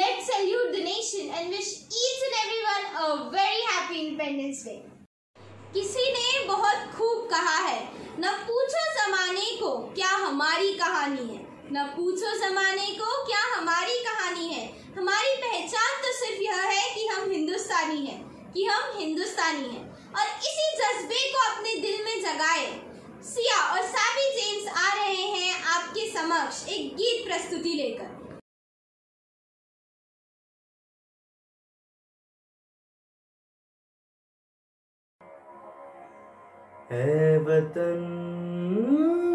let's salute the nation and wish each and everyone a very happy Independence Day. किसी ने बहुत खूब कहा है, न पूछो ज़माने को क्या हमारी कहानी है, न पूछो ज़माने को क्या हमारी कहानी है। हमारी पहचान तो सिर्फ यह है कि हम हिंदुस्तानी हैं, और इसी जज्बे को अपने दिल में जगाए सिया और साबी जेम्स आ रहे हैं आपके समक्ष एक गीत प्रस्तुति लेकर। ऐ वतन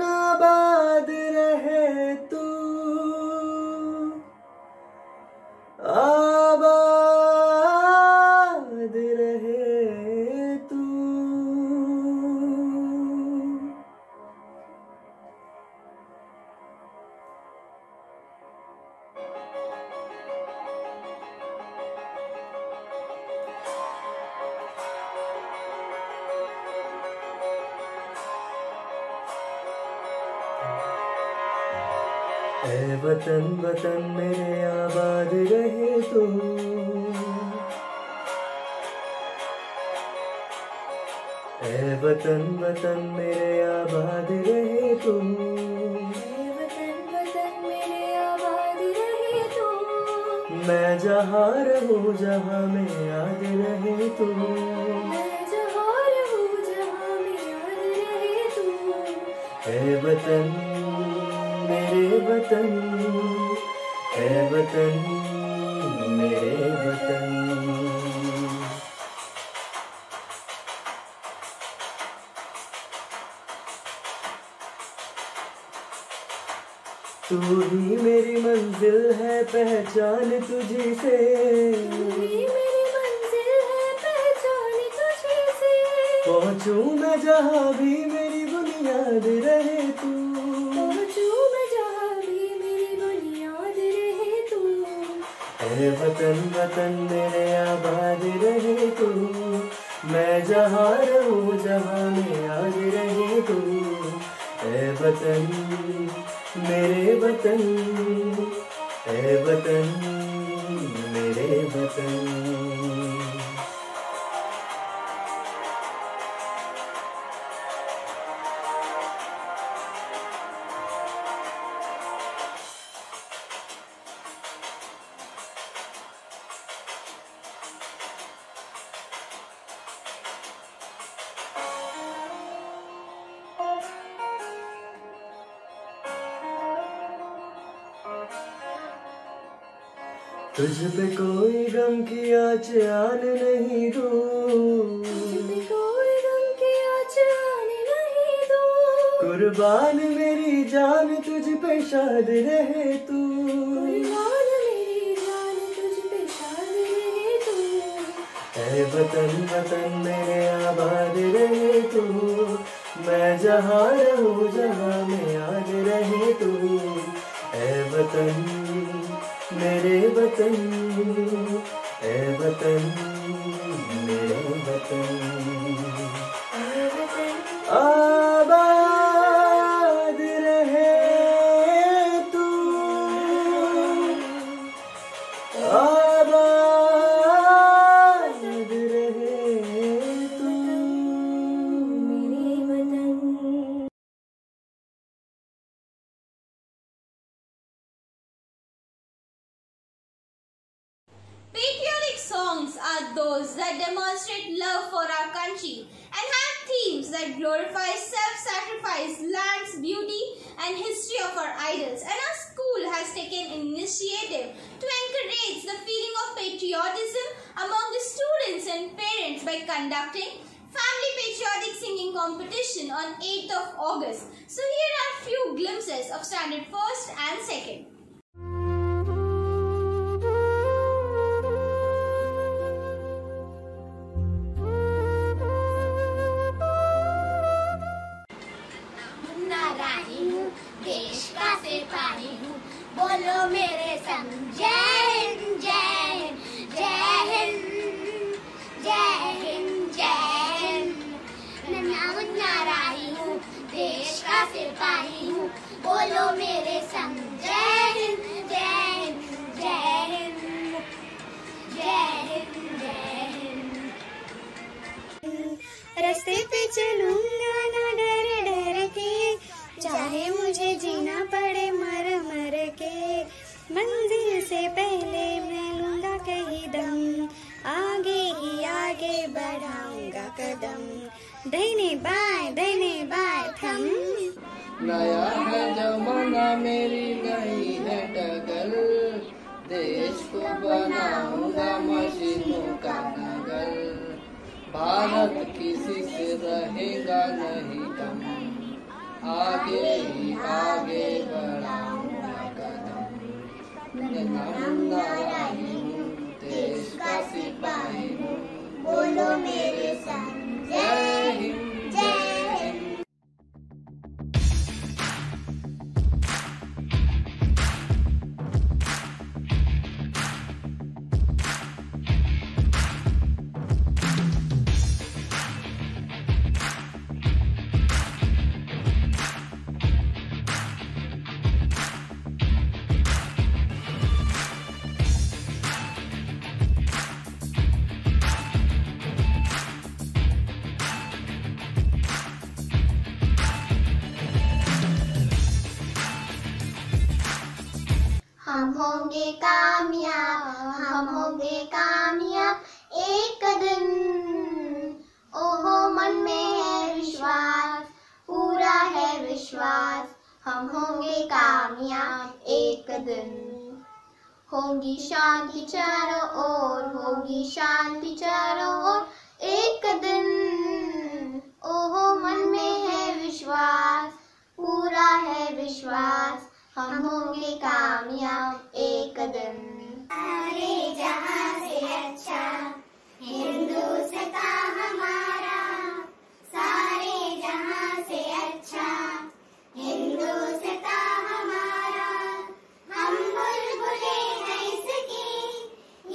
आबाद रहे तू, आबाद रहे तू। ऐ वतन वतन मेरे आबाद रहे तू, ऐ वतन वतन मेरे आबाद रहे तू, ऐ वतन वतन मेरे आबाद रहे तू। मैं जहाँ रहूँ जहाँ में याद रहे तू, मैं जहाँ रहूँ जहाँ में याद रहे तू। ऐ वतन मेरे वतन, ऐ वतन मेरे वतन। तू ही मेरी मंजिल है पहचान तुझी से, तू ही मेरी मंजिल है पहचान तुझी से। पहुँचूं मैं जहाँ भी मेरी बुनियाद रहे तू, पहुँचूं मैं जहाँ भी मेरी बुनियाद रहे तू। ऐ वतन वतन मेरे आबाद रहे तू, मैं जहाँ रहूँ जहाँ में याद रहे तू। ऐ वतन मेरे वतन, ऐ वतन मेरे वतन। तुझ पे कोई गम की आँच आने नहीं दूँ, तुझ पे कोई गम की आँच आने नहीं दूँ। कुर्बान मेरी जान तुझ पे शाद रहे तू, कुर्बान मेरी जान तुझ पे शाद रहे तू। ऐ वतन वतन मेरे आबाद रहे तू, मैं जहाँ रहूँ जहाँ में याद रहे तू। ऐ वतन मेरे वतन, ऐ वतन मेरे वतन। आबाद रहे तू, आबाद रहे तू मेरे वतन। Patriotic songs are those that demonstrate love for our country and have themes that glorify self-sacrifice, land's beauty and history of our idols. And our school has taken initiative to encourage the feeling of patriotism among the students and parents by conducting Family Patriotic Singing Competition on 8th of August. So here are few glimpses of Standard 1st and 2nd. देश का सिपाही हूँ, बोलो मेरे संग जय हिंद जय हिंद जय हिंद जय हिंद जय हिंद। मैं मुन्ना राही हूँ, देश का सिपाही हूँ, बोलो मेरे संग जय हिंद जय हिंद जय हिंद। कदम, दाहिने बाएं थम। नया है जमाना मेरी नई है डगर, देश को बनाऊंगा मशीनों का नगर। भारत किसी से रहेगा नहीं कम, आगे ही आगे बढ़ाऊंगा कदम। मैं नामुमना राही हूँ, देश का सिपाही हूँ, बोलो मेरे संग जय हिंद जय हिंद। हम होंगे कामयाब, हम होंगे कामयाब एक दिन। ओहो मन में है विश्वास, पूरा है विश्वास, हम होंगे कामयाब एक दिन। होगी शांति चारों ओर, होगी शांति चारों ओर एक दिन। ओहो मन में है विश्वास, पूरा है विश्वास, हम होंगे कामयाब एक दिन। सारे जहां से अच्छा हिंदुस्तान हमारा, सारे जहां से अच्छा हिंदुस्तान हमारा। हम बुलबुले हैं इसकी,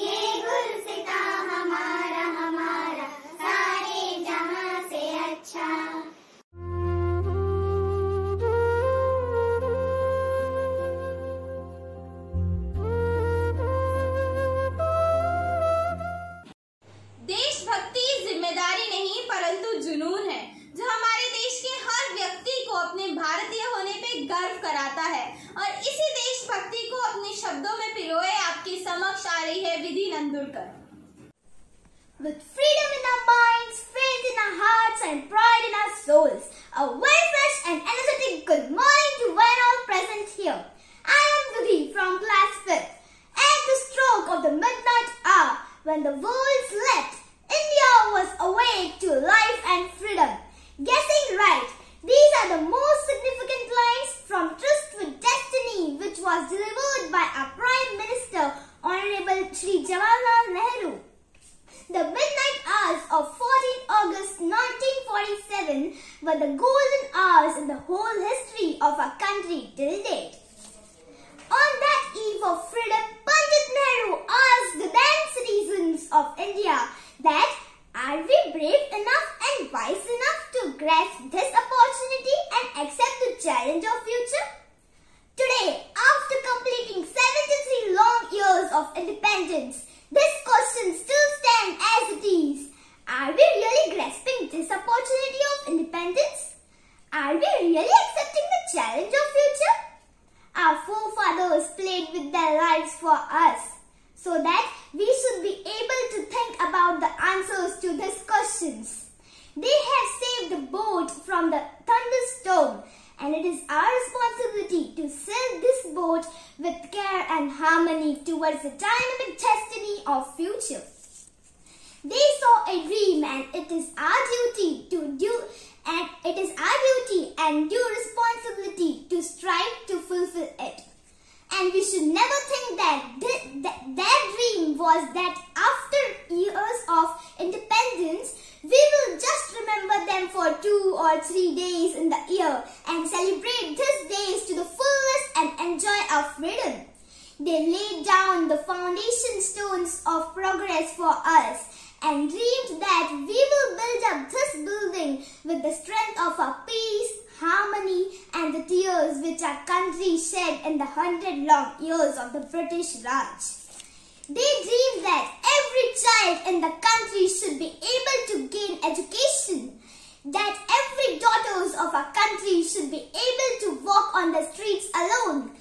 ये गुलसितां हमारा हमारा, सारे जहां से अच्छा। गर्व कराता है और इसी देशभक्ति को अपने शब्दों में पिरोए आपके समक्ष आ रही है विधि Nandurkar. With freedom in our minds, faith in our hearts and pride in our souls, a very fresh and energetic good morning to one all present here. I am Vidhi from class 5th. At the stroke of the midnight hour, when the world slept, India was awake to life and freedom. Guessing right, these are the most significant lines from Tryst with Destiny, which was delivered by our Prime Minister, Honorable Shri Jawaharlal Nehru. The midnight hours of 14 August 1947 were the golden hours in the whole history of our country till date. On that eve of freedom, Pandit Nehru asked the then citizens of India that are we brave enough and wise enough to grasp this opportunity and accept the challenge of future? Today, after completing 73 long years of independence, this question still stands as it is. Are we really grasping this opportunity of independence? Are we really accepting the challenge of future? Our forefathers played with their lives for us, so that we should be able to think about the answers to these questions. They have saved the boat from the thunderstorm, and it is our responsibility to sail this boat with care and harmony towards the dynamic destiny of future. They saw a dream, and it is our duty and due responsibility to strive to fulfill it. And we should never think that their dream was that after years of independence, we will just remember them for 2 or 3 days in the year and celebrate these days to the fullest and enjoy our freedom. They laid down the foundation stones of progress for us and dreamed that we will build up this building with the strength of our peace, harmony and the tears which our country shed in the 100 long years of the British Raj. They dreamed that every child in the country should be able to gain education, that every daughters of our country should be able to walk on the streets alone,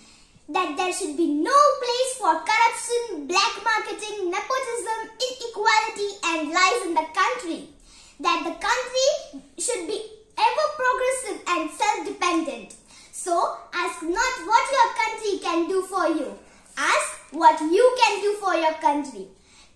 that there should be no place for corruption, black marketing, nepotism, inequality and lies in the country. that the country should be ever progressive and self-dependent. So, ask not what your country can do for you. Ask what you can do for your country.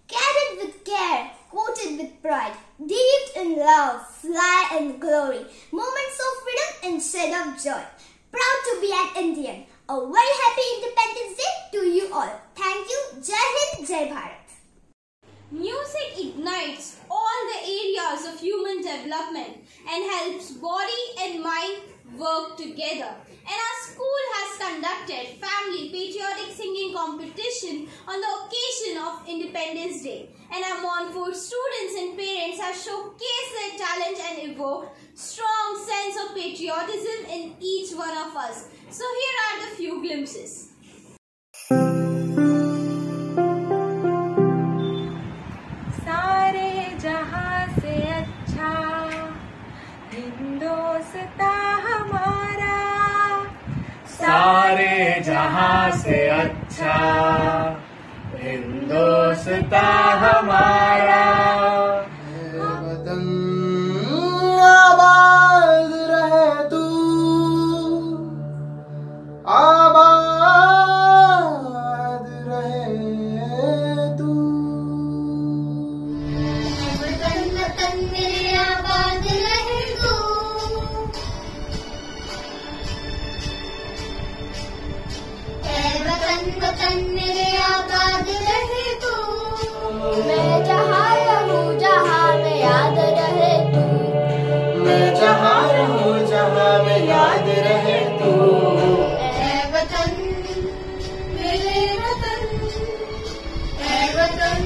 Carried with care, coated with pride, dipped in love, fly in glory, moments of freedom instead of joy. Proud to be an Indian. A very happy Independence Day to you all. Thank you. Jai Hind, Jai Bharat. Music ignites all the areas of human development and helps body and mind work together. And our school has conducted family patriotic singing competition on the occasion of Independence Day. And our Montfort students and parents have showcased their talent and evoked strong sense of patriotism in each one of us. So here are the few glimpses. सारे जहां से अच्छा हिंदुस्तान हमारा, सारे जहां से अच्छा हिंदुस्तान हमारा। वतन आबाद रहे तू, आबाद रहे तू। वतन वतन मेरे आबाद रहे तू, वतन वतन मेरे आबाद रहे तू। मैं जहाँ रहूँ जहाँ में याद रहे तू, मैं जहाँ रहूँ जहाँ में याद रहे तू। ऐ वतन मेरे वतन, ऐ वतन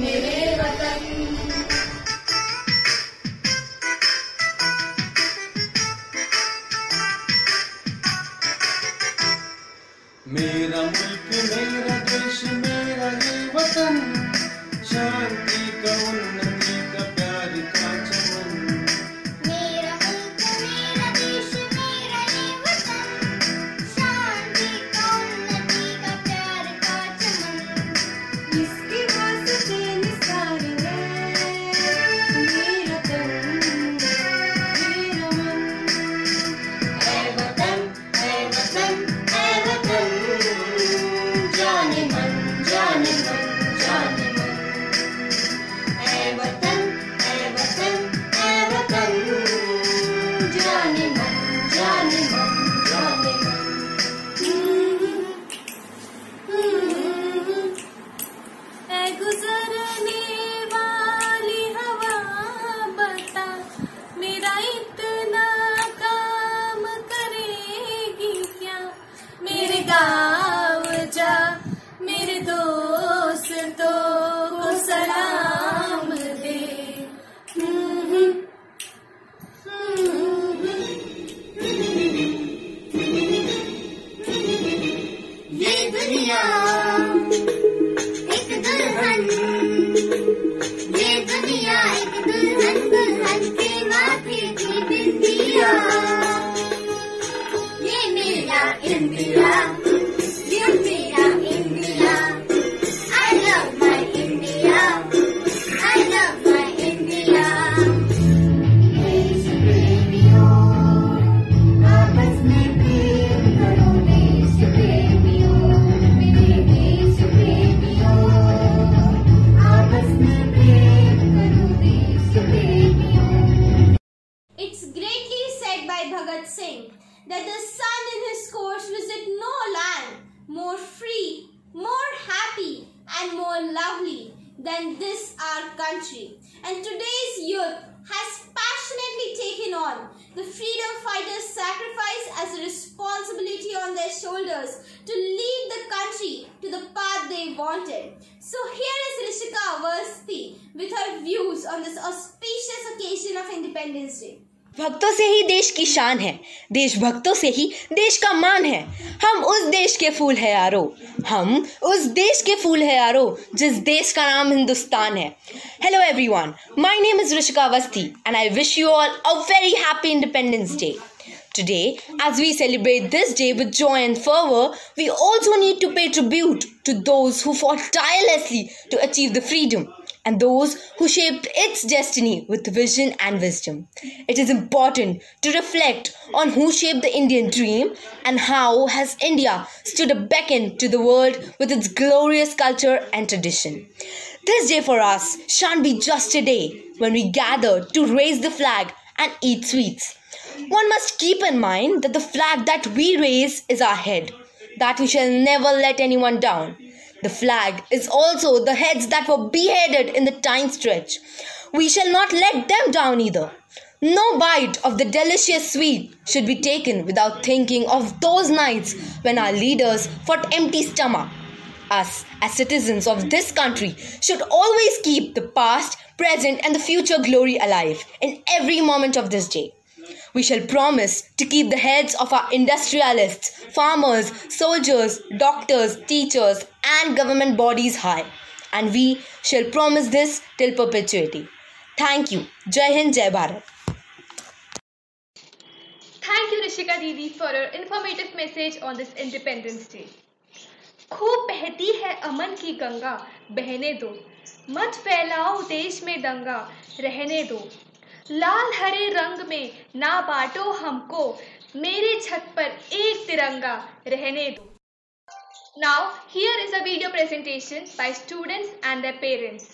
मेरे वतन। मेरा मुल्क मेरा देश मेरा ये वतन, शांति का उन्नति का प्यार का चमन। मेरा मुल्क मेरा देश मेरा ये वतन, शांति का उन्नति का प्यार का चमन। इसके वास्ते निसार है मेरा तन मेरा मन। ऐ वतन ऐ वतन ऐ वतन, जाने मन जाने मन जाने मन। ऐ वतन ऐ वतन ऐ वतन, जाने मन जाने मन जाने मन। ऐ गुजरने वाली हवा बता, मेरा इतना काम करेगी क्या। मेरे गाँव जा मेरे दोस्तों को सलाम दे। ये दुनिया एक दुल्हन, ये दुनिया एक दुल्हन, दुल्हन के माथे की बिंदिया। ये मेरा इंडिया, ये मेरा India. I love my India, I love my India। देश प्रेमियों आपस में प्रेम करो, देश प्रेमियों मेरे देश प्रेमियों आपस में प्रेम करो, देश प्रेमियों। It's greatly said by Bhagat Singh that the sun in his course visit no land more free, more happy and more lovely than this our country. And today's youth has passionately taken on the freedom fighters' sacrifice as a responsibility on their shoulders to lead the country to the path they wanted. So here is Rishika Awasthi with her views on this auspicious occasion of Independence Day. भक्तों से ही देश की शान है, देशभक्तों से ही देश का मान है। हम उस देश के फूल है यारो, हम उस देश के फूल है यारो, जिस देश का नाम हिंदुस्तान है। Hello everyone, my name is Rishika Awasthi and I wish you all a very happy Independence Day. Today, as we celebrate this day with joy and fervor, we also need to pay tribute to those who fought tirelessly to achieve the freedom. and those who shaped its destiny with vision and wisdom. It is important to reflect on who shaped the Indian dream and how has India stood a beacon to the world with its glorious culture and tradition. This day for us shan't be just a day when we gather to raise the flag and eat sweets. One must keep in mind that the flag that we raise is our head, that we shall never let anyone down. The flag is also the heads that were beheaded in the time stretch. We shall not let them down either. No bite of the delicious sweet should be taken without thinking of those nights when our leaders fought empty stomach. Us, as citizens of this country, should always keep the past, present and the future glory alive in every moment of this day. We shall promise to keep the heads of our industrialists, farmers, soldiers, doctors, teachers and government bodies high. And we shall promise this till perpetuity. Thank you. Jai Hind, Jai Bharat. Thank you Rishika Didi for your informative message on this Independence Day. खूब बहती है अमन की गंगा, बहने दो, मत फैलाओ देश में दंगा, रहने दो, लाल हरे रंग में ना बांटो हमको, मेरे छत पर एक तिरंगा, रहने दो. Now here is a video presentation by students and their parents.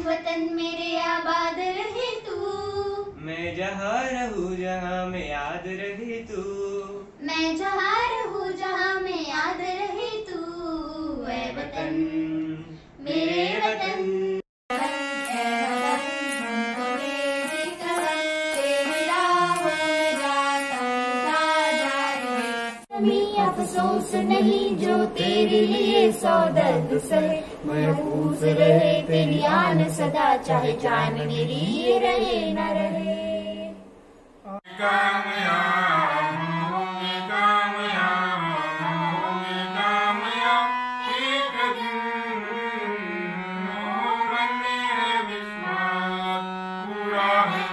वतन मेरे आबाद रहे तू, मैं जहाँ रहूँ जहाँ में याद रहे तू, मैं जहाँ रहूँ जहाँ में याद रहे तू, ऐ वतन मेरे वतन. अफसोस नहीं जो तेरे लिए सौ दर्द सहे, महफूज रहे तेरी आन सदा, चाहे जान मेरी ये रहे न रहे. कामयाब होंगे कामयाब होंगे कामयाब, एक दिन बनने है विश्वास, पूरा है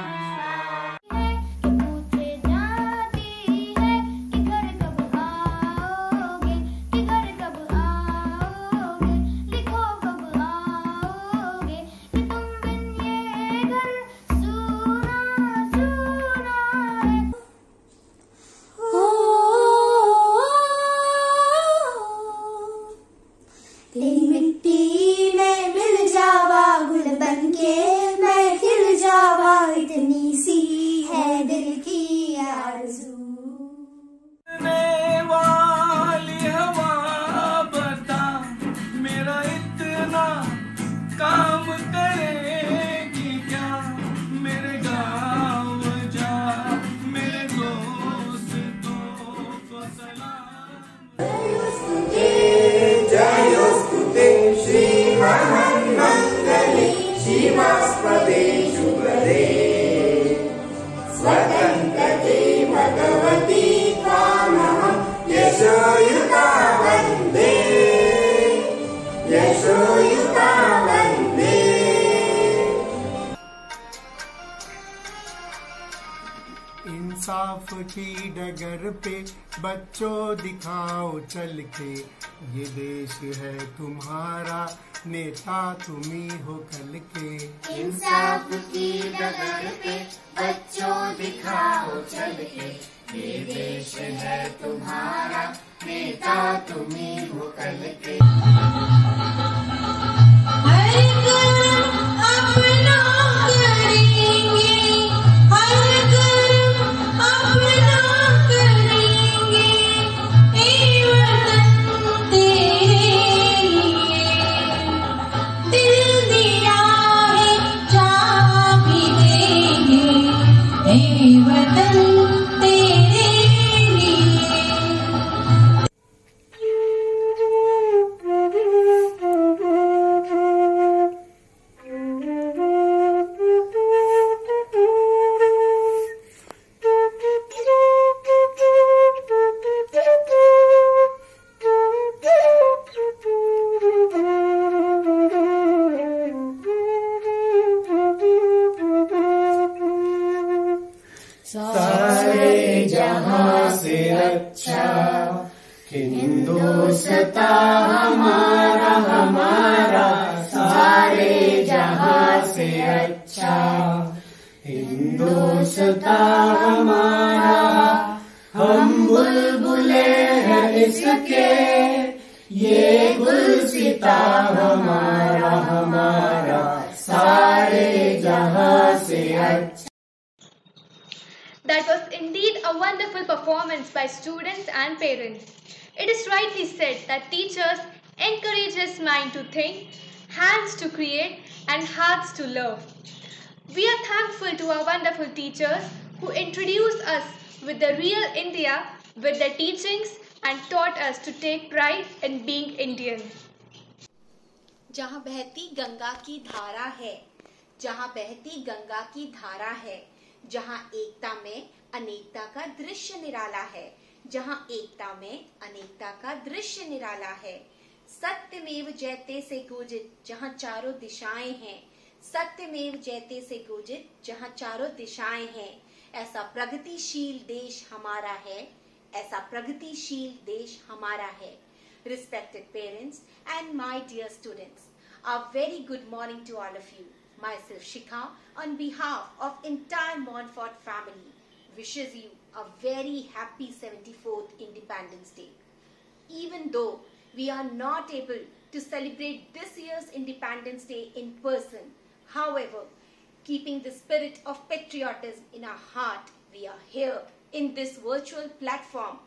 इंसाफ की डगर पे बच्चों दिखाओ चल के, ये देश है तुम्हारा, नेता तुम्ही हो कल के. इंसाफ की डगर पे बच्चों दिखाओ चल के, ये देश है तुम्हारा, नेता तुम्ही हो कल के. हिंदुस्तां हमारा हमारा सारे जहां से अच्छा। हिंदुस्तां हमारा हम बुलबुले हैं इसके, ये गुलसिता हमारा हमारा सारे जहां से अच्छा। That was indeed a wonderful performance by students and parents. It is rightly said that teachers encourage his mind to think, hands to create, and hearts to love. We are thankful to our wonderful teachers who introduced us with the real India with their teachings and taught us to take pride in being Indian. जहाँ बहती गंगा की धारा है, जहाँ बहती गंगा की धारा है, जहाँ एकता में अनेकता का दृश्य निराला है, जहाँ एकता में अनेकता का दृश्य निराला है। सत्यमेव जयते से गूंजित जहाँ चारों दिशाएं हैं, सत्यमेव जयते से गूंजित जहाँ चारों दिशाएं हैं। ऐसा प्रगतिशील देश हमारा है, ऐसा प्रगतिशील देश हमारा है। Respected parents and my dear students, a very good morning to all of you. Myself Shikha, on behalf of entire Montfort family, wishes you a very happy 74th Independence Day. Even though we are not able to celebrate this year's Independence Day in person, however, keeping the spirit of patriotism in our heart, we are here in this virtual platform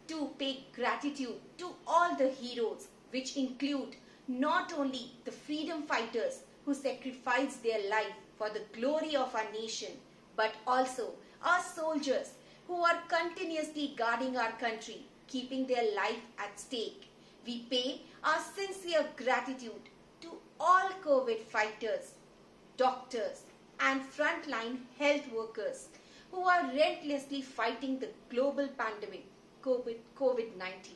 to pay gratitude to all the heroes, which include not only the freedom fighters who sacrificed their life for the glory of our nation, but also our soldiers who are continuously guarding our country, keeping their life at stake. We pay our sincere gratitude to all COVID fighters, doctors, and frontline health workers who are relentlessly fighting the global pandemic, COVID-19.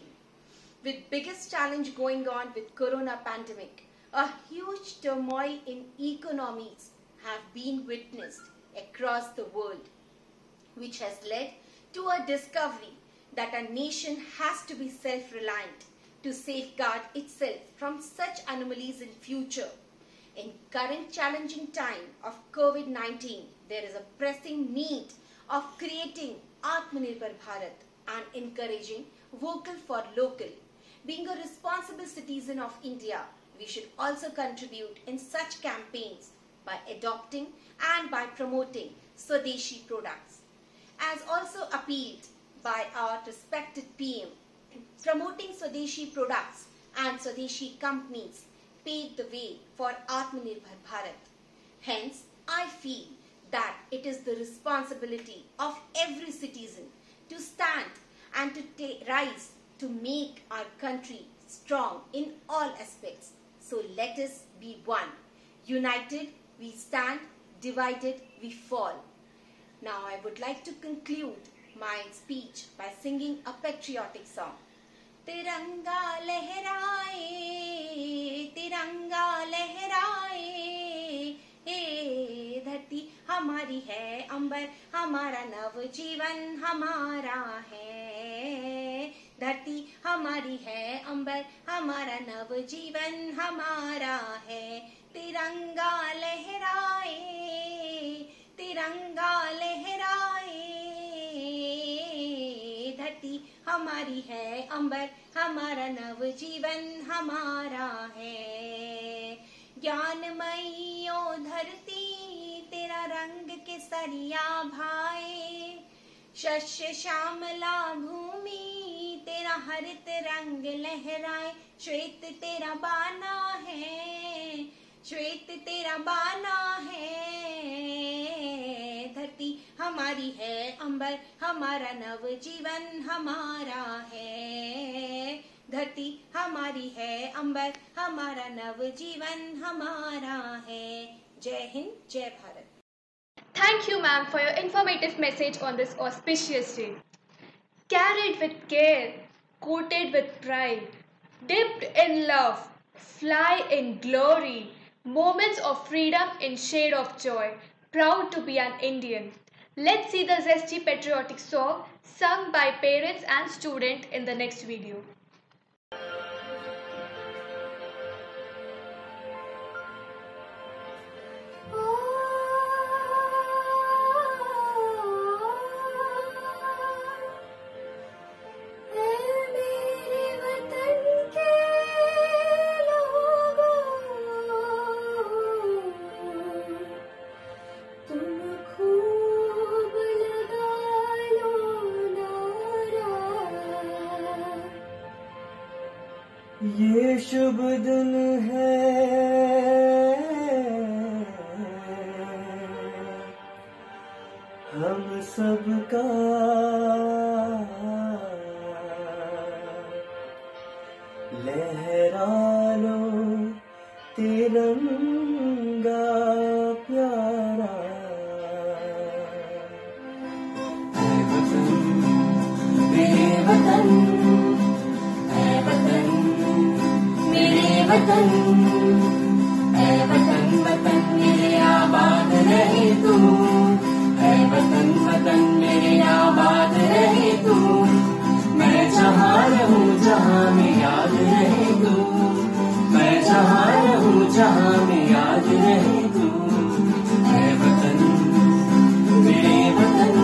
With biggest challenge going on with corona pandemic, a huge turmoil in economies have been witnessed across the world, which has led to a discovery that a nation has to be self-reliant to safeguard itself from such anomalies in future. In current challenging time of COVID-19, there is a pressing need of creating Atmanirbhar Bharat and encouraging vocal for local. Being a responsible citizen of India, we should also contribute in such campaigns by adopting and by promoting Swadeshi products. As also appealed by our respected PM, promoting Swadeshi products and Swadeshi companies paved the way for Atmanirbhar Bharat. Hence, I feel that it is the responsibility of every citizen to stand and to rise to make our country strong in all aspects. So let us be one. United we stand, divided we fall. Now I would like to conclude my speech by singing a patriotic song. तिरंगा लहराए, तिरंगा लहराए, हे धरती हमारी है, अंबर हमारा, नव जीवन हमारा है। धरती हमारी है, अंबर हमारा, नव जीवन हमारा है। तिरंगा लहराए, तिरंगा लहराए, धरती हमारी है, अंबर हमारा, नव जीवन हमारा है। ज्ञानमयी ओ धरती तेरा रंग केसरिया भाए, शस्य श्यामला भूमि तेरा हरित रंग लहराए। श्वेत तेरा बाना है, श्वेत तेरा बाना है। धरती हमारी है, अंबर हमारा, नव जीवन हमारा है। धरती हमारी है, अंबर हमारा, नव जीवन हमारा है। जय हिंद, जय Bharat. Thank you, ma'am, for your informative message on this auspicious day. Carried with care, coated with pride, dipped in love, fly in glory, moments of freedom in shade of joy, proud to be an Indian. Let's see the zesty patriotic song sung by parents and students in the next video. ये शुभ दिन है हम सबका, लहरा लो तिरंगा प्यारा। ऐ वतन मेरे वतन, ऐ वतन मेरे वतन, ऐ वतन वतन मेरे आबाद रहे तू, ऐ वतन वतन मेरे आबाद रहे तू। मैं जहाँ रहूँ जहाँ में याद रहे तू, मैं जहाँ रहूँ जहाँ में याद रहे तू। ऐ वतन मेरे वतन,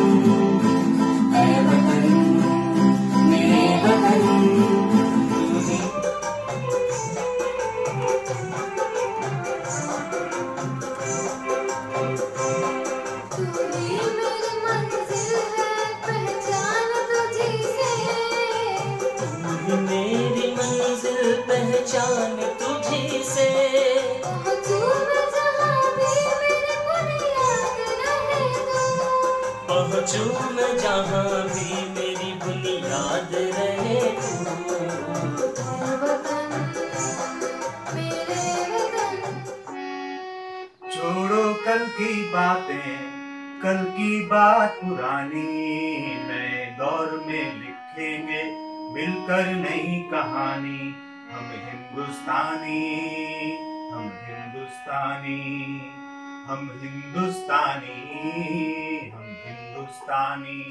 ऐ वतन मेरे वतन। मेरी मंजिल पहचान तुझी से, पहुँचूं मैं जहाँ भी मेरी बुनियाद रहे तू। छोड़ो कल की बातें, कल की बात पुरानी, नए दौर में लिखेंगे मिलकर नई कहानी। हम हिंदुस्तानी, हम हिंदुस्तानी, हम हिंदुस्तानी, हम हिंदुस्तानी।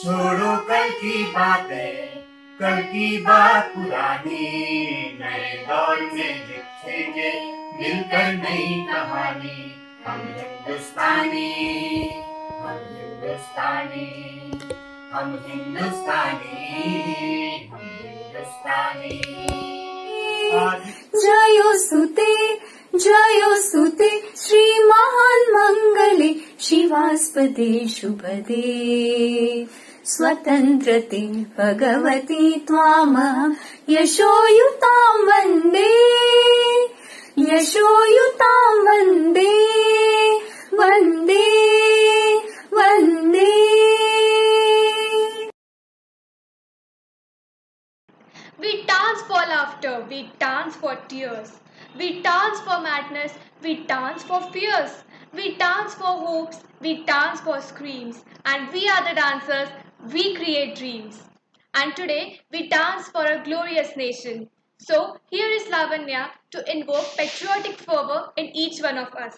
छोड़ो कल की बातें, कल की बात पुरानी, नए दौर में लिखेंगे मिलकर नई कहानी। हम हिंदुस्तानी, हम हिंदुस्तानी, हम हिंदुस्तानी, हम हिंदुस्तानी। जयो सुते श्री महान मंगले शिवास्पदे शुभदे, स्वतंत्रते भगवती त्वामहं यशोयुतां वन्दे, यशोयुतां वन्दे, वन्दे वन्दे। We dance for laughter, we dance for tears, we dance for madness, we dance for fears, we dance for hopes, we dance for screams, and we are the dancers, we create dreams. And today we dance for a glorious nation. So here is Lavanya to invoke patriotic fervor in each one of us.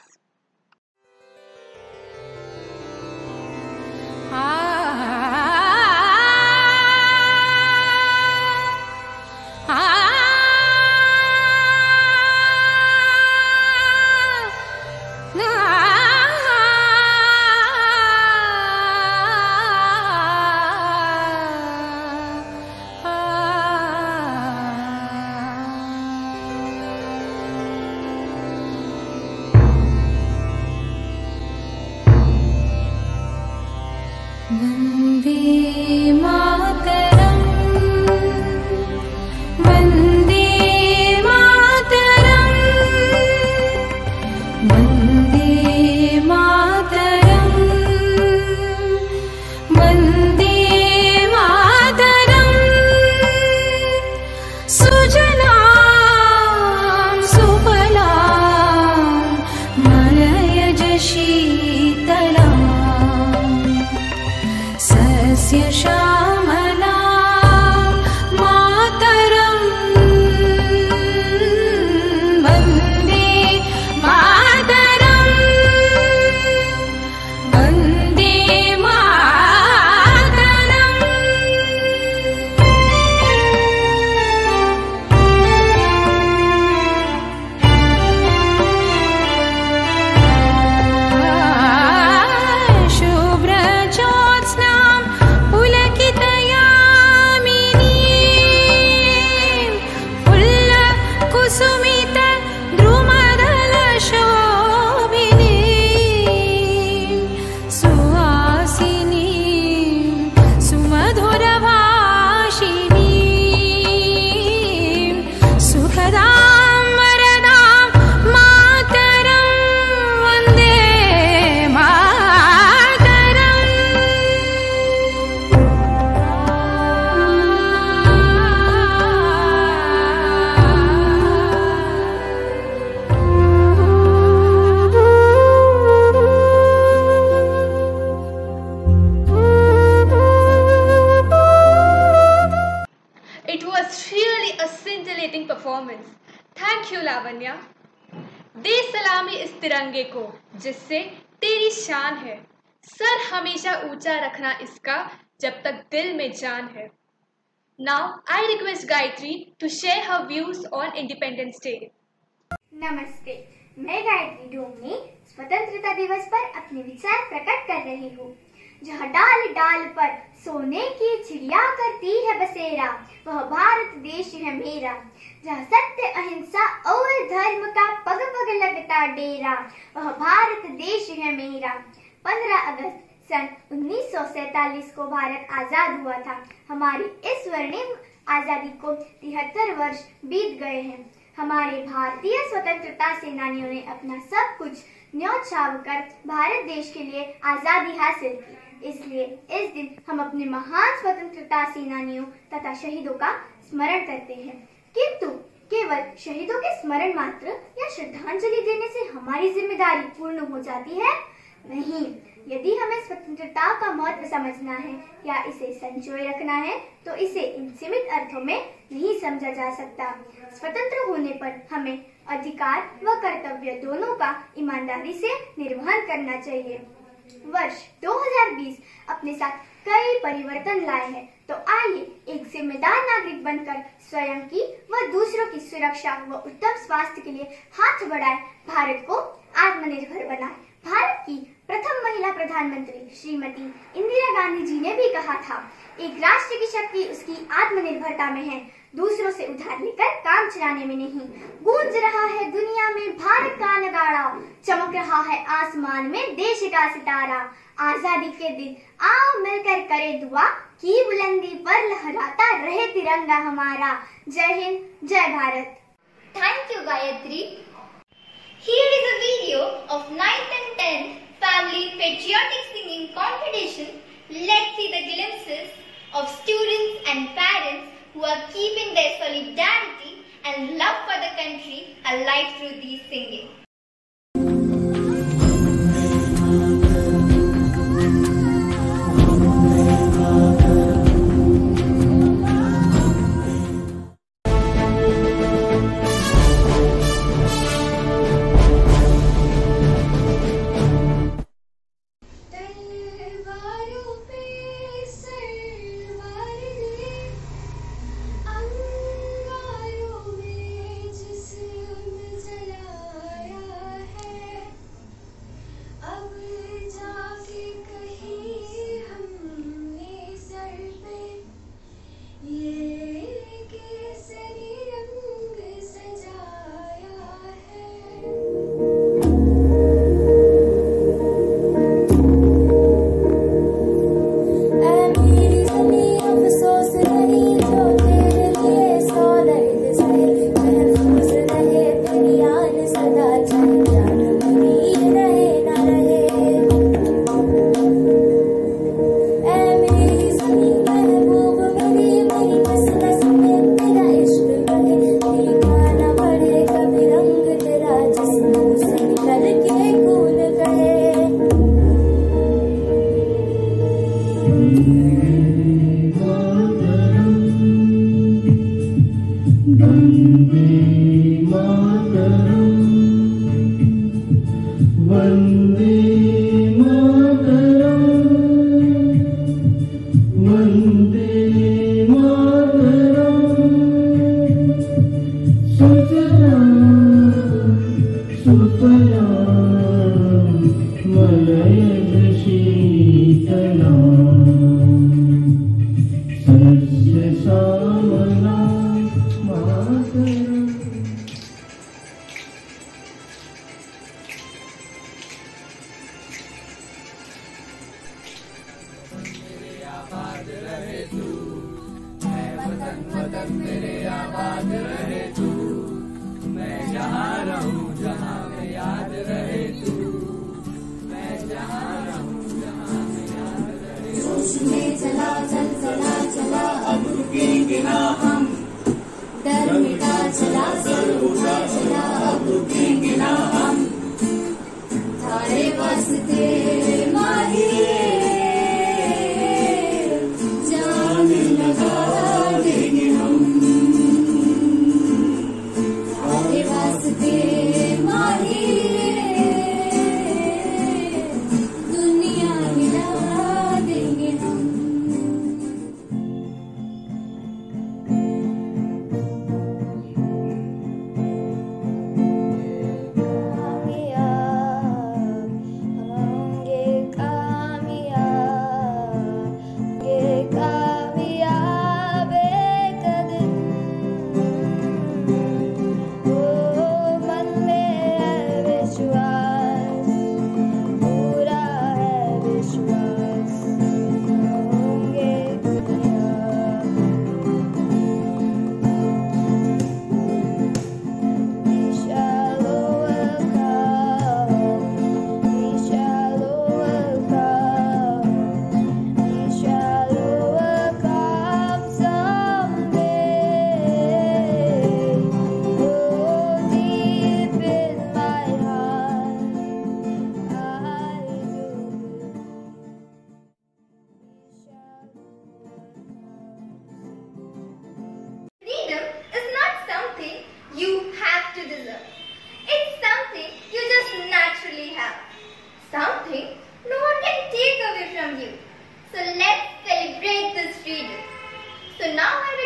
न a scintillating performance. Thank you, Lavanya. दे सलामी इस तिरंगे को जिससे तेरी शान है, sir हमेशा ऊंचा रखना इसका जब तक दिल में जान है. Now I request Gayatri to share her views on Independence Day. नमस्ते, मैं गायत्री डोमनी स्वतंत्रता दिवस पर अपने विचार प्रकट कर रही हूँ. जहाँ डाल डाल पर सोने की चिड़िया करती है बसेरा, वह भारत देश है मेरा. जहाँ सत्य अहिंसा और धर्म का पग पग लगता डेरा, वह भारत देश है मेरा. 15 अगस्त सन 1947 को भारत आजाद हुआ था. हमारी इस स्वर्णिम आजादी को 73 वर्ष बीत गए हैं. हमारे भारतीय स्वतंत्रता सेनानियों ने अपना सब कुछ न्यौछावर कर भारत देश के लिए आजादी हासिल की. इसलिए इस दिन हम अपने महान स्वतंत्रता सेनानियों तथा शहीदों का स्मरण करते हैं. किंतु केवल शहीदों के स्मरण मात्र या श्रद्धांजलि देने से हमारी जिम्मेदारी पूर्ण हो जाती है? नहीं. यदि हमें स्वतंत्रता का महत्व समझना है या इसे संजोए रखना है तो इसे इन सीमित अर्थों में नहीं समझा जा सकता. स्वतंत्र होने पर हमें अधिकार व कर्तव्य दोनों का ईमानदारी से निर्वहन करना चाहिए. वर्ष 2020 अपने साथ कई परिवर्तन लाए हैं, तो आइए एक जिम्मेदार नागरिक बनकर स्वयं की व दूसरों की सुरक्षा व उत्तम स्वास्थ्य के लिए हाथ बढ़ाए, भारत को आत्मनिर्भर बनाए. भारत की प्रथम महिला प्रधानमंत्री श्रीमती इंदिरा गांधी जी ने भी कहा था, एक राष्ट्र की शक्ति उसकी आत्मनिर्भरता में है, दूसरों से उधार लेकर काम चलाने में नहीं. गूंज रहा है दुनिया में भारत का नगाड़ा, चमक रहा है आसमान में देश का सितारा. आजादी के दिन आओ मिलकर करे दुआ, की बुलंदी पर लहराता रहे तिरंगा हमारा. जय हिंद, जय Bharat. Thank you, Gayatri. Here is a video of 9th and 10th Family Patriotic Singing Competition. Let's see the glimpses of students and parents who are keeping their solidarity and love for the country alive through these singing.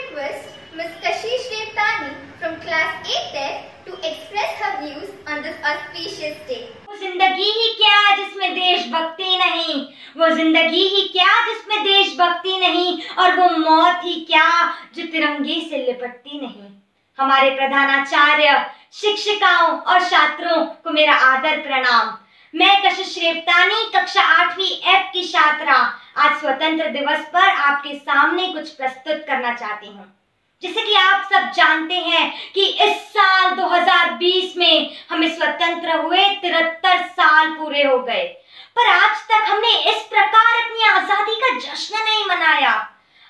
request Ms. Kashish Devtani from class 8F to express her views on this auspicious day. वो जिंदगी ही क्या जिसमें देशभक्ति नहीं, वो जिंदगी ही क्या जिसमें देशभक्ति नहीं, और वो मौत ही क्या जो तिरंगे से लिपटती नहीं। हमारे प्रधानाचार्य, शिक्षिकाओं और छात्रों को मेरा आदर प्रणाम। मैं कशिश रेवतानी कक्षा 8वीं F की छात्रा आज स्वतंत्र दिवस पर आपके सामने कुछ प्रस्तुत करना चाहती हूँ। जैसे कि आप सब जानते हैं कि इस साल 2020 में हमें स्वतंत्र हुए 73 साल पूरे हो गए, पर आज तक हमने इस प्रकार अपनी आजादी का जश्न नहीं मनाया।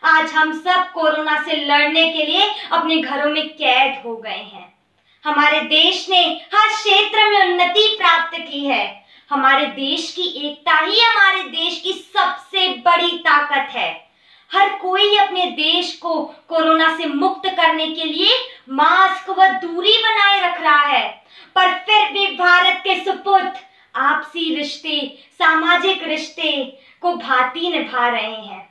आज हम सब कोरोना से लड़ने के लिए अपने घरों में कैद हो गए हैं। हमारे देश ने हर क्षेत्र में उन्नति प्राप्त की है। हमारे देश की एकता ही हमारे देश की सबसे बड़ी ताकत है। हर कोई अपने देश को कोरोना से मुक्त करने के लिए मास्क व दूरी बनाए रख रहा है, पर फिर भी भारत के सुपुत्र आपसी रिश्ते, सामाजिक रिश्ते को भांति निभा रहे हैं।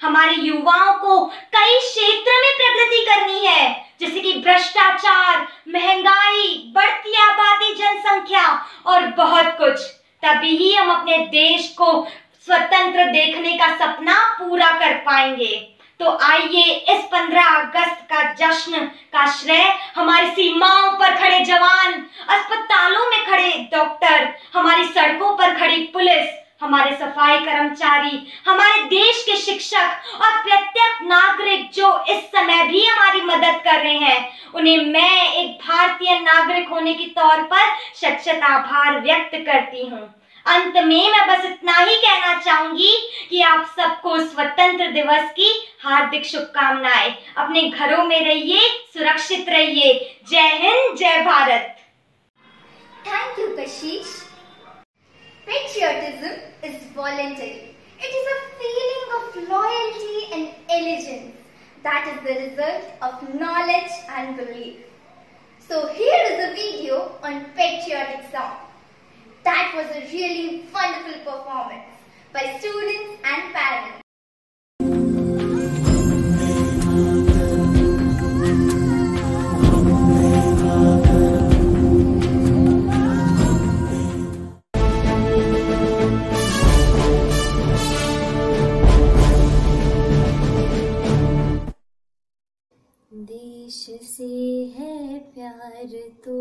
हमारे युवाओं को कई क्षेत्र में प्रगति करनी है, जैसे कि भ्रष्टाचार, महंगाई, बढ़ती आबादी, जनसंख्या और बहुत कुछ। तभी ही हम अपने देश को स्वतंत्र देखने का सपना पूरा कर पाएंगे। तो आइए इस 15 अगस्त का जश्न का श्रेय हमारी सीमाओं पर खड़े जवान, अस्पतालों में खड़े डॉक्टर, हमारी सड़कों पर खड़ी पुलिस, हमारे सफाई कर्मचारी, हमारे देश के शिक्षक और प्रत्येक नागरिक जो इस समय भी हमारी मदद कर रहे हैं, उन्हें मैं एक भारतीय नागरिक होने के तौर पर शत-शत आभार व्यक्त करती हूँ। अंत में मैं बस इतना ही कहना चाहूंगी कि आप सबको स्वतंत्र दिवस की हार्दिक शुभकामनाएं। अपने घरों में रहिए, सुरक्षित रहिए। जय हिंद, जय Bharat. Thank you, Kashish. Patriotism is voluntary. It is a feeling of loyalty and allegiance that is the result of knowledge and belief. So here is a video on patriotic song. That was a really wonderful performance by students and parents. देश से है प्यार तो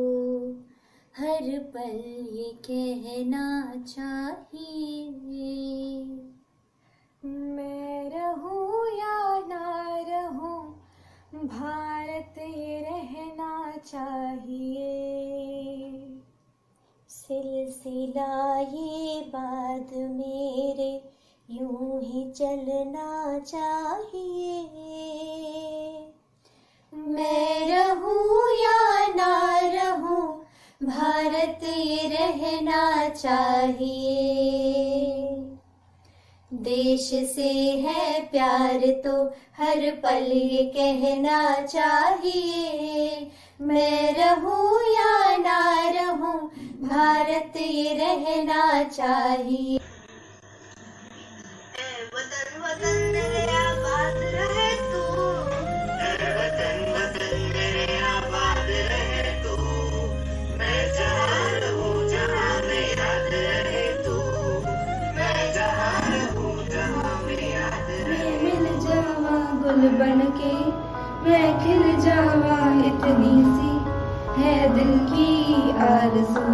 हर पल ये कहना चाहिए, मैं रहूं या ना रहूं भारत ये रहना चाहिए। सिलसिला ये बात मेरे यूं ही चलना चाहिए, मैं रहूं या ना रहूं भारत ये रहना चाहिए। देश से है प्यार तो हर पल ये कहना चाहिए, मैं रहूं या ना रहूं भारत ये रहना चाहिए। वतन वतन मेरे आबाद रहे तू, वतन वतन मेरे आबाद रहे तू, मैं जहाँ रहूं जहाँ में याद रहे तू, मैं जहाँ रहूं जहाँ में याद रहे। मिल जावा गुल बन के मैं खिल जावा, इतनी सी है दिल की आरज़ू।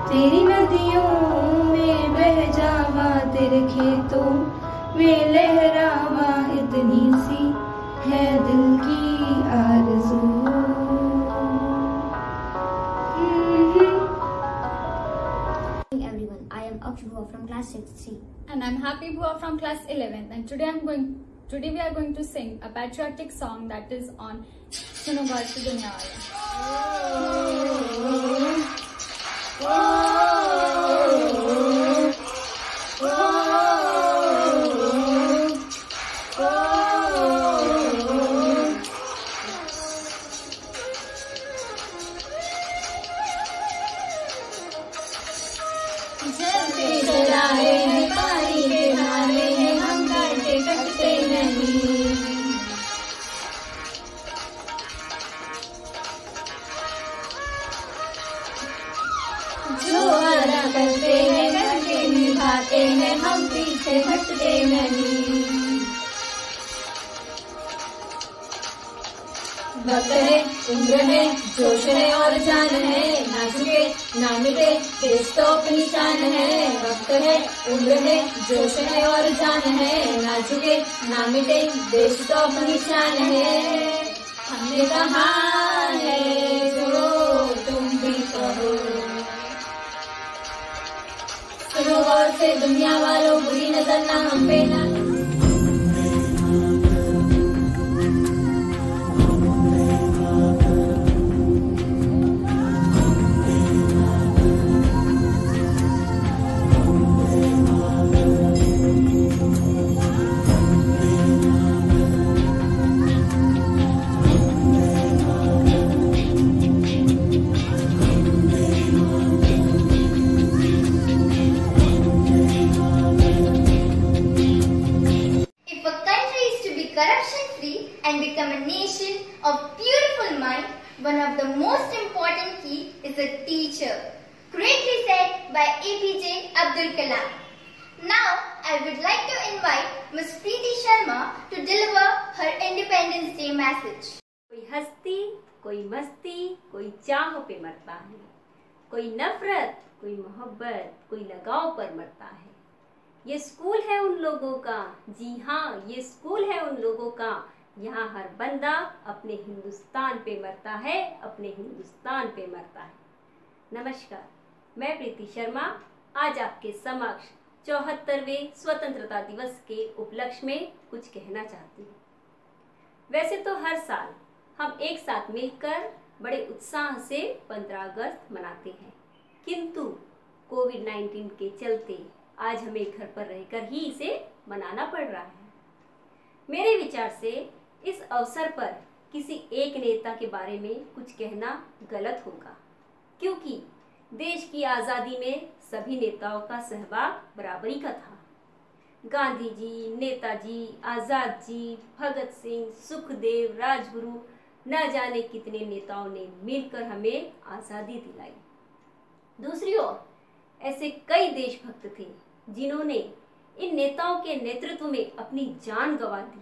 तेरी नदियों में बह जावा, तेरे खेतों में लहरावा, इतनी सी है दिल की आरज़ू। Everyone, I am Akshu Bua from class 6C. And I'm Happy Bua from class 11. And today we are going to sing a patriotic song that is on Suno Bharti Duniya चलाए हैं पारी के नारे हैं, हम डरते कटते नहीं। वक्त है, उम्र है, जोश है और जान है, ना झुके ना मिटे देश तो अपनी शान है। वक्त है, उम्र है, जोश है और जान है, ना झुके ना मिटे देश तो अपनी शान है। हमने कहा है जो तुम भी कहो, सुनो गौर से दुनिया वालों, बुरी नजर ना हम पे ना। Corruption-free and become a nation of beautiful mind, one of the most important key is a teacher. Greatly said by APJ Abdul Kalam. Now, I would like to invite Ms. Preeti Sharma to deliver her Independence Day message. कोई हस्ती, कोई मस्ती, कोई चाह पे मरता है, कोई नफरत, कोई मोहब्बत, कोई लगाव पर मरता है। ये स्कूल है उन लोगों का, जी हाँ ये स्कूल है उन लोगों का, यहाँ हर बंदा अपने हिंदुस्तान पे मरता है, अपने हिंदुस्तान पे मरता है। नमस्कार, मैं प्रीति शर्मा आज आपके समक्ष 74वें स्वतंत्रता दिवस के उपलक्ष्य में कुछ कहना चाहती हूँ। वैसे तो हर साल हम एक साथ मिलकर बड़े उत्साह से 15 अगस्त मनाते हैं, किंतु कोविड-19 के चलते आज हमें घर पर रहकर ही इसे मनाना पड़ रहा है। मेरे विचार से इस अवसर पर किसी एक नेता के बारे में कुछ कहना गलत होगा, क्योंकि देश की आज़ादी में सभी नेताओं का सहभाग बराबरी का था। गांधी जी, नेताजी, आज़ाद जी, भगत सिंह, सुखदेव, राजगुरु, न जाने कितने नेताओं ने मिलकर हमें आज़ादी दिलाई। दूसरी ओर ऐसे कई देशभक्त थे जिन्होंने इन नेताओं के नेतृत्व में अपनी जान गंवा दी,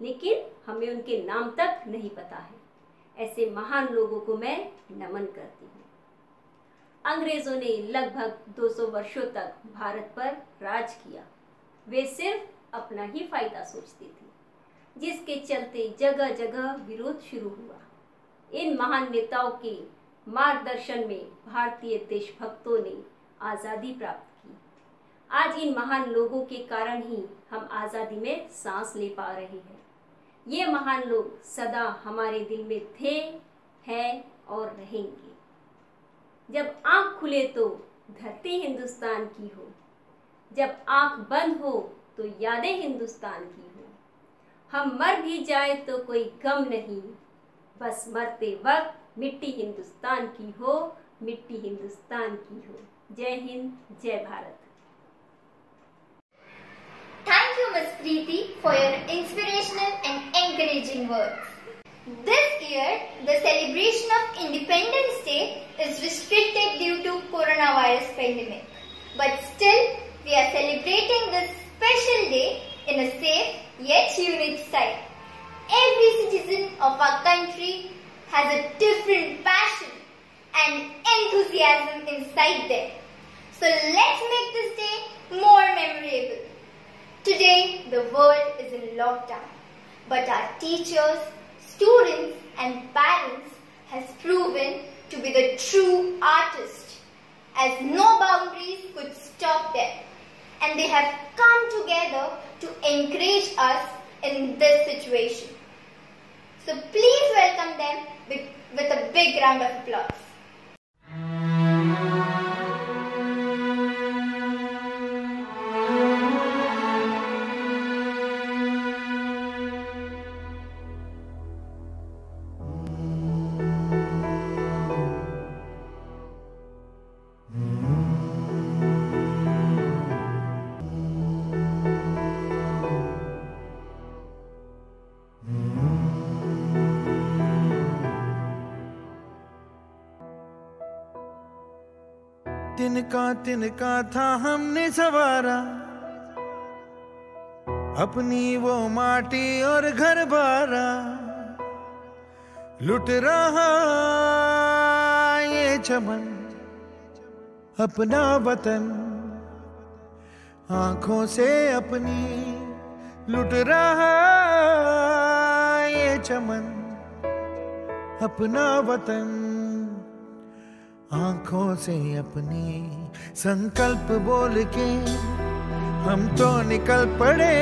लेकिन हमें उनके नाम तक नहीं पता है। ऐसे महान लोगों को मैं नमन करती हूँ। अंग्रेजों ने लगभग 200 वर्षों तक भारत पर राज किया। वे सिर्फ अपना ही फायदा सोचती थी, जिसके चलते जगह जगह विरोध शुरू हुआ। इन महान नेताओं के मार्गदर्शन में भारतीय देशभक्तों ने आज़ादी प्राप्त की। आज इन महान लोगों के कारण ही हम आज़ादी में सांस ले पा रहे हैं। ये महान लोग सदा हमारे दिल में थे, हैं और रहेंगे। जब आँख खुले तो धरती हिंदुस्तान की हो, जब आँख बंद हो तो यादें हिंदुस्तान की हो। हम मर भी जाए तो कोई गम नहीं, बस मरते वक्त मिट्टी हिंदुस्तान की हो, मिट्टी हिंदुस्तान की हो। जय हिंद, जय Bharat. Thank you, Ms. Preeti, for your inspirational and encouraging words. This year, the celebration of Independence Day is restricted due to coronavirus pandemic. But still, we are celebrating this special day in a safe yet unique style. Every citizen of our country has a different passion and enthusiasm inside them. So let's make this day more memorable. Today, the world is in lockdown, but our teachers, students and parents has proven to be the true artists, as no boundaries could stop them, and they have come together to encourage us in this situation. So please welcome them with a big round of applause. तिनका था हमने सवारा, अपनी वो माटी और घर बारा। लुट रहा ये चमन अपना वतन, आंखों से अपनी लुट रहा ये चमन अपना वतन, आंखों से अपनी। संकल्प बोल के हम तो निकल पड़े,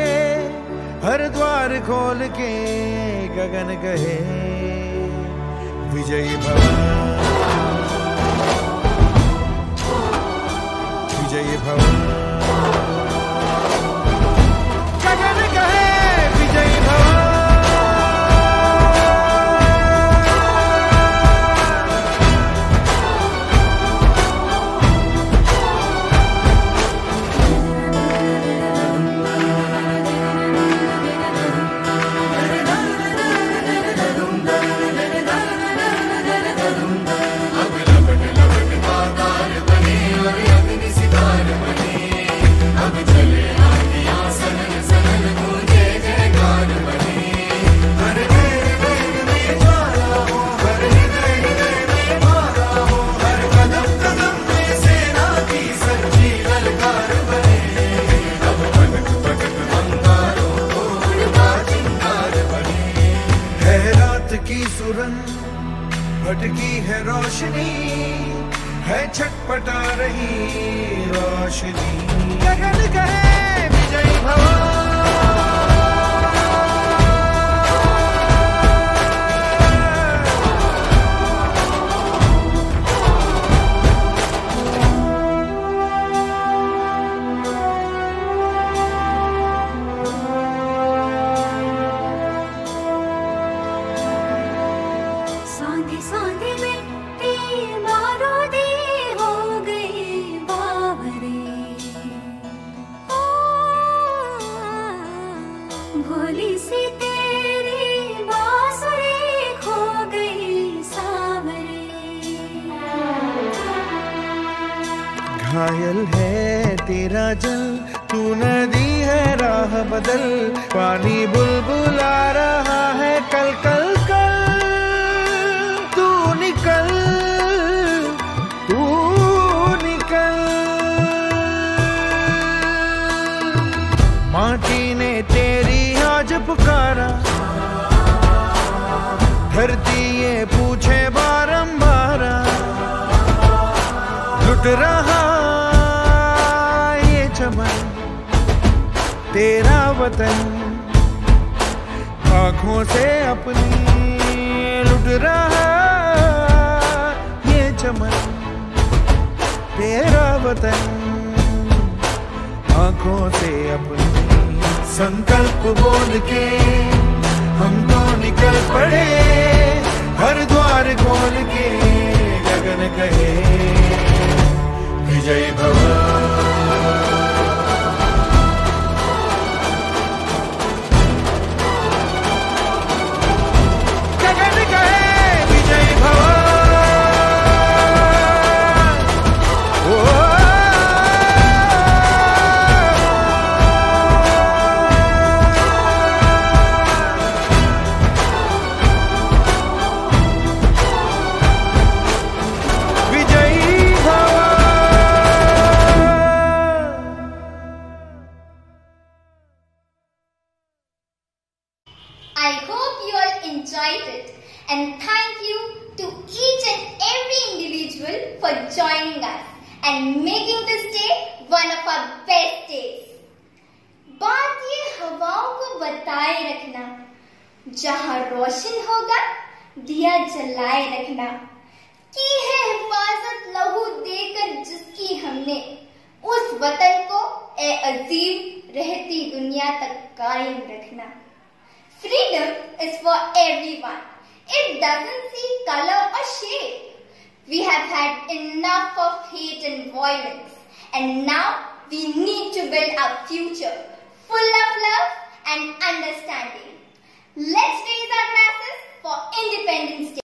हर द्वार खोल के गगन कहे विजयी भव, विजयी भव, गगन कहे विजयी भव। भटकी है रोशनी, है छटपटा रही रोशनी, गगन कहे विजयी भव। भोली सी तेरी बांसुरी खो गई सावरे, घायल है तेरा जल, तू नदी है राह बदल, पानी बुलबुला रहा है कल कल कल, तू निकल, तू निकल। माटी ने तेरी आज पुकारा, धरती ये पूछे बारंबार, लुट रहा ये चमन तेरा वतन, आंखों से अपनी लुट रहा ये चमन तेरा वतन, आंखों से अपनी। संकल्प बोल के हम तो निकल पड़े, हर द्वार खोल के गगन कहे विजयी भव। I hope you all enjoyed it, and thank you to each and every individual for joining us and making this day one of our best days. बात ये हवाओं को बताए रखना, जहाँ रोशन होगा दिया जलाए रखना, की है हिफाजत लहू देकर जिसकी हमने, उस वतन को ए अजीम रहती दुनिया तक कायम रखना। Freedom is for everyone. It doesn't see color or shape. We have had enough of hate and violence, and now we need to build a future full of love and understanding. Let's raise our glasses for Independence Day.